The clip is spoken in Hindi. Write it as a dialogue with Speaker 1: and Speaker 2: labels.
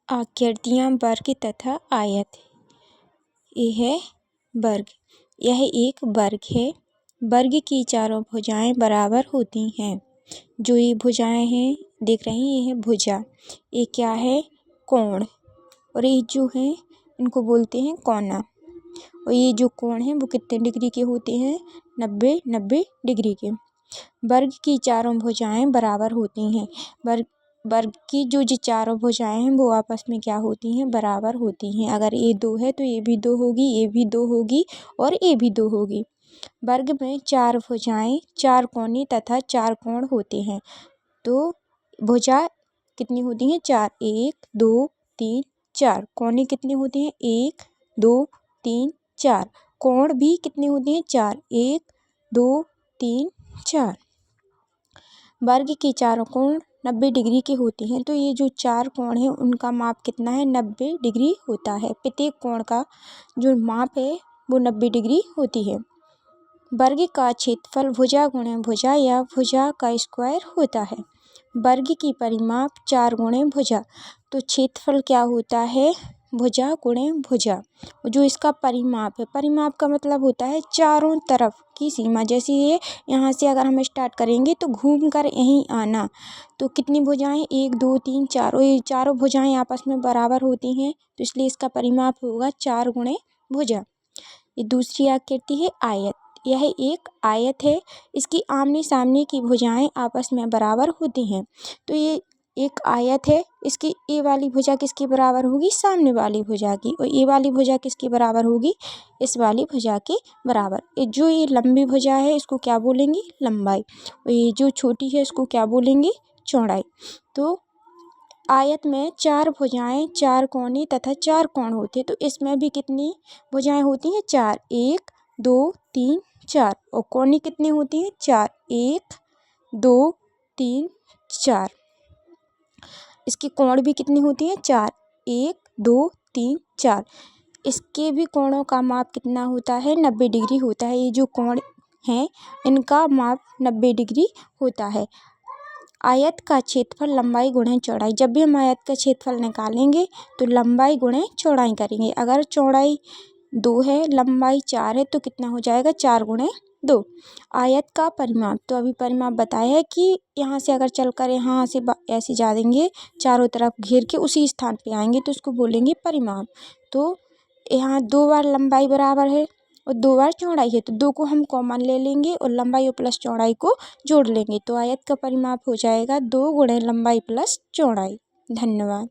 Speaker 1: आकृतियाँ वर्ग तथा आयत। ये है वर्ग। यह एक वर्ग है। वर्ग की चारों भुजाएं बराबर होती हैं। जो ये भुजाएं हैं देख रहे हैं, ये है भुजा। ये क्या है? कोण। और ये जो है इनको बोलते हैं कोना। और ये जो कोण है वो कितने डिग्री के होते हैं? 90 डिग्री के। वर्ग की चारों भुजाएं बराबर होती हैं। वर्ग की जो चारों भुजाएं हैं वो आपस में क्या होती हैं? बराबर होती हैं। अगर ये 2 है तो ये भी 2 होगी, ये भी 2 होगी और ये भी 2 होगी। वर्ग में 4 भुजाएं, 4 कोने तथा 4 कोण होते हैं। तो भुजा कितनी होती हैं? 4। 1 2 3 4। कोने कितने होते हैं? 1 2 3 4। कोण भी कितने होते हैं? 4। 1 2 3 4। वर्ग के चारों कोण 90 डिग्री के होते हैं। तो ये जो 4 कोण हैं उनका माप कितना है? 90 डिग्री होता है। प्रत्येक कोण का जो माप है वो 90 डिग्री होती है। वर्ग का क्षेत्रफल भुजा गुणे भुजा या भुजा का स्क्वायर होता है। वर्ग की परिमाप 4 गुणे भुजा। तो क्षेत्रफल क्या होता है? भुजा गुणे भुजा। जो इसका परिमाप है, परिमाप का मतलब होता है चारों तरफ की सीमा। जैसे ये यहाँ से अगर हम स्टार्ट करेंगे तो घूम कर यहीं आना। तो कितनी भुजाएं? 1 2 3 4। और ये चारों भुजाएं आपस में बराबर होती हैं तो इसलिए इसका परिमाप होगा 4 गुणे भुजा। ये दूसरी आकृति है आयत। यह एक आयत है। इसकी आमने सामने की भुजाएं आपस में बराबर होती हैं। तो ये एक आयत है। इसकी ये वाली भुजा किसके बराबर होगी? सामने वाली भुजा की। और ये वाली भुजा किसके बराबर होगी? इस वाली भुजा के बराबर। ये लंबी भुजा है इसको क्या बोलेंगे? लंबाई। और ये जो छोटी है इसको क्या बोलेंगे? चौड़ाई। तो आयत में 4 भुजाएं, 4 कोने तथा 4 कोण होते हैं। तो इसमें भी कितनी भुजाएं होती हैं? 4। 1 2 3 4। और कोने कितने होती हैं? 4। 1 2 3 4। इसके कोण भी कितनी होती हैं? 4। 1 2 3 4। इसके भी कोणों का माप कितना होता है? 90 डिग्री होता है। ये जो कोण हैं इनका माप 90 डिग्री होता है। आयत का क्षेत्रफल लंबाई गुणे चौड़ाई। जब भी हम आयत का क्षेत्रफल निकालेंगे तो लंबाई गुणे चौड़ाई करेंगे। अगर चौड़ाई 2 है, लंबाई 4 है तो कितना हो जाएगा? 4 गुणे 2। आयत का परिमाप। तो अभी परिमाप बताया है कि यहाँ से अगर चलकर यहाँ से ऐसे जा देंगे, चारों तरफ घेर के उसी स्थान पे आएंगे तो उसको बोलेंगे परिमाप। तो यहाँ 2 बार लंबाई बराबर है और 2 बार चौड़ाई है तो 2 को हम कॉमन ले लेंगे और लंबाई और प्लस चौड़ाई को जोड़ लेंगे। तो आयत का परिमाप हो जाएगा 2 गुणे लंबाई प्लस चौड़ाई। धन्यवाद।